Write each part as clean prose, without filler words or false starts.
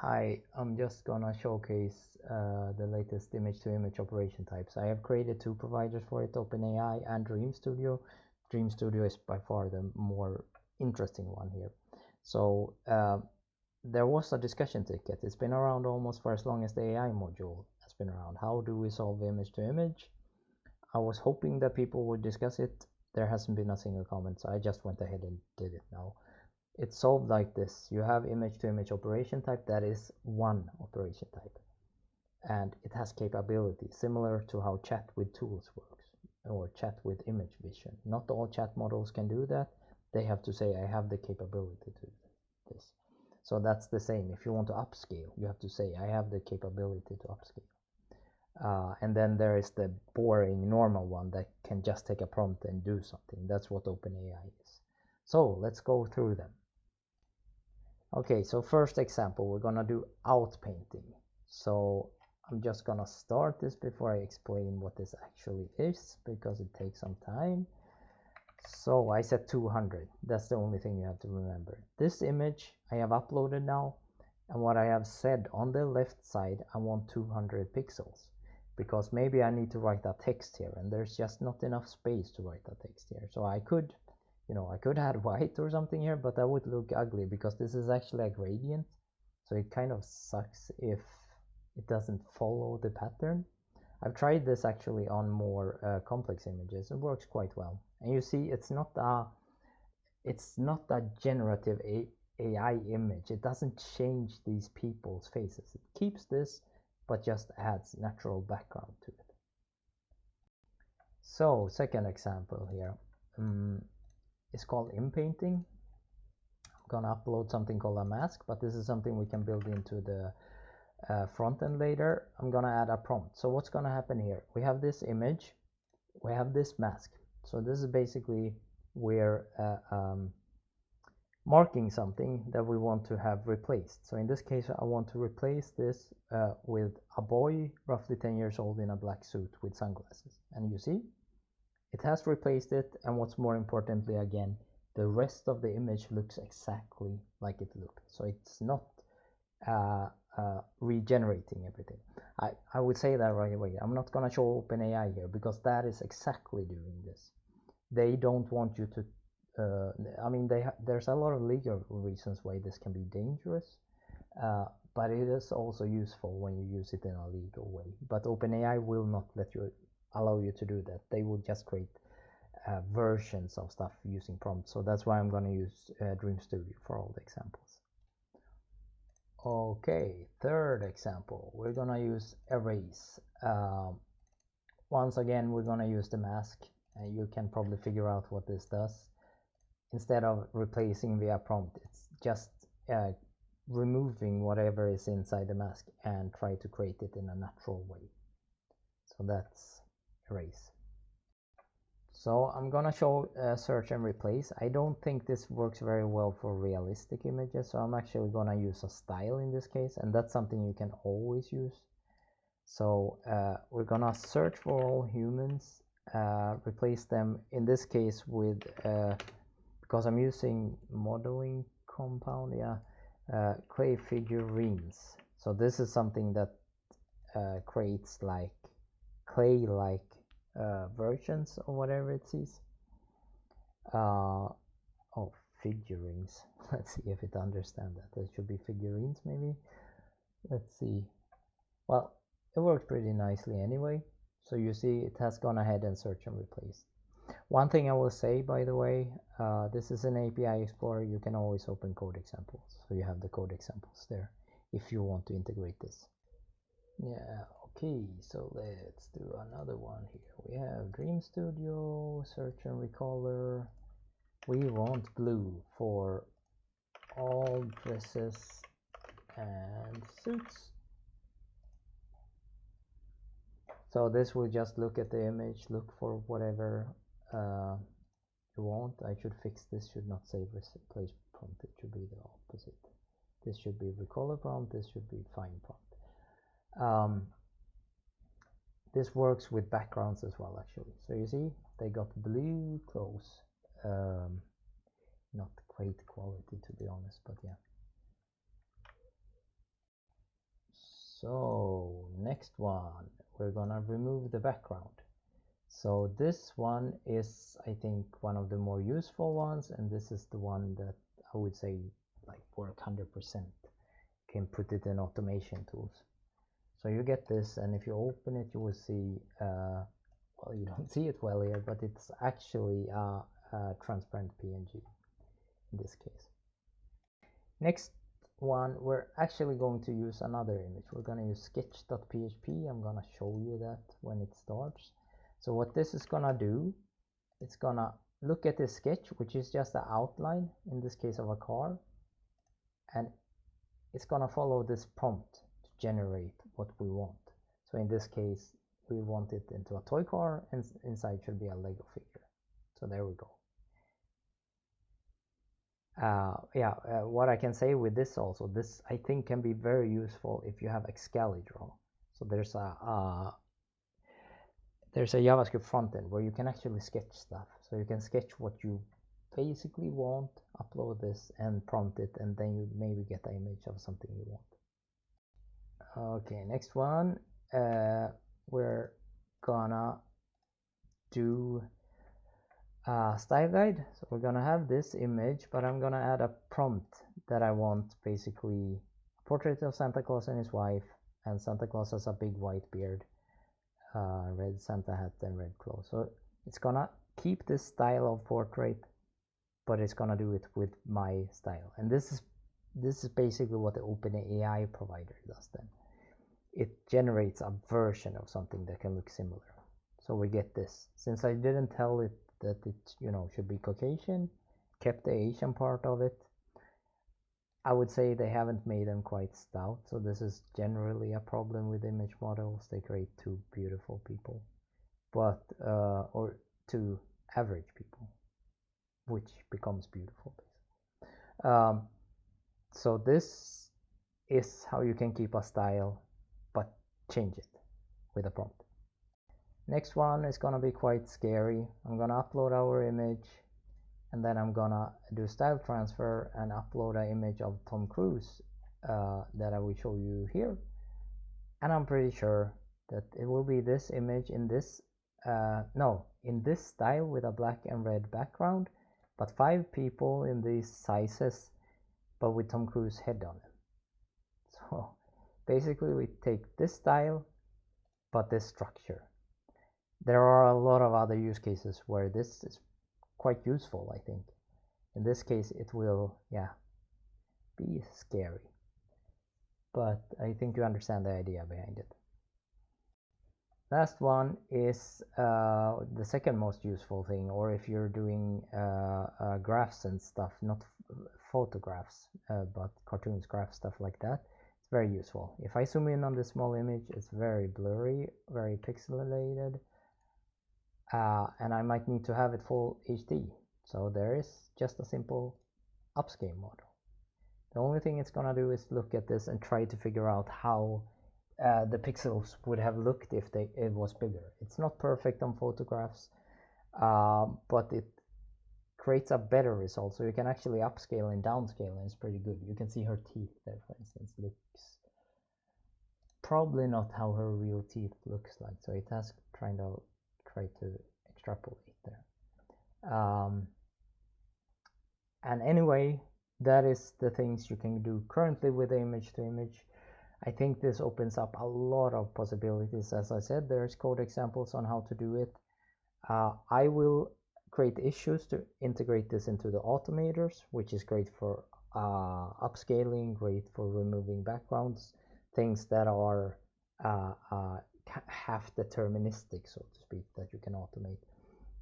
I'm just gonna showcase the latest image-to-image operation types. I have created two providers for it, OpenAI and Dream Studio. Dream Studio is by far the more interesting one here. So there was a discussion ticket. It's been around almost for as long as the AI module has been around. How do we solve image-to-image? I was hoping that people would discuss it. There hasn't been a single comment, so I just went ahead and did it now. It's solved like this. You have image-to-image operation type, that is one operation type. And it has capability, similar to how chat with tools works, or chat with image vision. Not all chat models can do that. They have to say, I have the capability to do this. So that's the same. If you want to upscale, you have to say, I have the capability to upscale. And then there is the boring normal one that can just take a prompt and do something. That's what OpenAI is. So let's go through them. Okay, so first example, we're gonna do outpainting. So I'm just gonna start this before I explain what this actually is, because it takes some time. So I set 200. That's the only thing you have to remember. This image I have uploaded now, and what I have said on the left side, I want 200 pixels, because maybe I need to write a text here, and there's just not enough space to write a text here. So I could I could add white or something here, but that would look ugly because this is actually a gradient. So it kind of sucks if it doesn't follow the pattern. I've tried this actually on more complex images. It works quite well. And you see, it's not a generative AI image. It doesn't change these people's faces. It keeps this, but just adds natural background to it. So second example here. It's called inpainting. I'm gonna upload something called a mask, but this is something we can build into the front end later. I'm gonna add a prompt. So what's gonna happen here? We have this image, we have this mask. So this is basically we're marking something that we want to have replaced. So in this case, I want to replace this with a boy roughly 10 years old in a black suit with sunglasses. And you see, it has replaced it, and what's more importantly, again, the rest of the image looks exactly like it looked. So it's not regenerating everything. I would say that right away. I'm not gonna show OpenAI here because that is exactly doing this. They don't want you to. I mean, there's a lot of legal reasons why this can be dangerous, but it is also useful when you use it in a legal way. But OpenAI will not allow you to do that. They will just create versions of stuff using prompts. So that's why I'm going to use Dream Studio for all the examples. Okay, third example, we're going to use erase. Once again, we're going to use the mask, and you can probably figure out what this does. Instead of replacing via prompt, it's just removing whatever is inside the mask and try to create it in a natural way. So that's erase. So I'm gonna show search and replace. I don't think this works very well for realistic images, so I'm actually gonna use a style in this case, and that's something you can always use. So we're gonna search for all humans, replace them in this case with because I'm using modeling compound, clay figurines. So this is something that creates like clay-like versions or whatever it sees. Oh, figurines. Let's see if it understands that. It should be figurines maybe. Let's see. Well, it works pretty nicely anyway. So you see it has gone ahead and search and replaced. One thing I will say, by the way, this is an API Explorer. You can always open code examples. So you have the code examples there if you want to integrate this. Yeah, okay, so let's do another one here. We have Dream Studio, search and recolor. We want blue for all dresses and suits. So this will just look at the image, look for whatever you want. I should fix this, should not say replace prompt, it should be the opposite. This should be recolor prompt, this should be find prompt. This works with backgrounds as well, actually. So you see, they got blue clothes. Not great quality, to be honest, but yeah. So next one, we're gonna remove the background. So this one is, I think, one of the more useful ones, and this is the one that I would say like work 100%. Can put it in automation tools. So you get this, and if you open it, you will see, well, you don't see it well here, but it's actually a transparent PNG in this case. Next one, we're actually going to use another image. We're going to use sketch.php. I'm going to show you that when it starts. So what this is going to do, it's going to look at this sketch, which is just an outline, in this case of a car, and it's going to follow this prompt to generate what we want. So in this case, we want it into a toy car, and inside should be a Lego figure. So there we go. What I can say with this also, this I think can be very useful if you have Excalidraw. So there's a JavaScript frontend where you can actually sketch stuff. So you can sketch what you basically want, upload this and prompt it, and then you maybe get an image of something you want. Okay, next one, we're gonna do style guide. So we're gonna have this image, but I'm gonna add a prompt that I want, basically a portrait of Santa Claus and his wife, and Santa Claus has a big white beard, red Santa hat and red clothes. So it's gonna keep this style of portrait, but it's gonna do it with my style. And this is basically what the OpenAI provider does then. It generates a version of something that can look similar. So we get this. Since I didn't tell it that it should be Caucasian, kept the Asian part of it. I would say they haven't made them quite stout, so this is generally a problem with image models. They create too beautiful people, but or too average people, which becomes beautiful. So this is how you can keep a style but change it with a prompt. Next one is gonna be quite scary. I'm gonna upload our image, and then I'm gonna do style transfer and upload an image of Tom Cruise that I will show you here. And I'm pretty sure that it will be this image in this in this style with a black and red background, but 5 people in these sizes, but with Tom Cruise head on it. So basically we take this style but this structure. There are a lot of other use cases where this is quite useful, I think. In this case it will be scary, but I think you understand the idea behind it. Last one is the second most useful thing, or if you're doing graphs and stuff, not photographs, but cartoons, graphs, stuff like that, it's very useful. If I zoom in on this small image, it's very blurry, very pixelated, and I might need to have it full HD. So there is just a simple upscale model. The only thing it's gonna do is look at this and try to figure out how the pixels would have looked if it was bigger. It's not perfect on photographs, but it creates a better result. So you can actually upscale and downscale, and it's pretty good. You can see her teeth there, for instance. Looks probably not how her real teeth looks like. So it has try to extrapolate there. And anyway, that is the things you can do currently with image to image. I think this opens up a lot of possibilities. As I said, there's code examples on how to do it. I will create issues to integrate this into the automators, which is great for upscaling, great for removing backgrounds, things that are half deterministic, so to speak, that you can automate.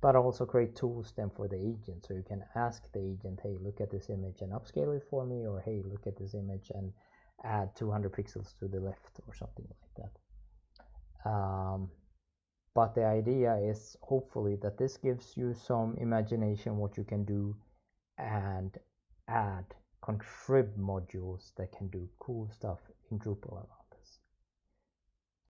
But also create tools then for the agent, so you can ask the agent, hey, look at this image and upscale it for me, or hey, look at this image and add 200 pixels to the left, or something like that. But the idea is hopefully that this gives you some imagination what you can do, and add contrib modules that can do cool stuff in Drupal.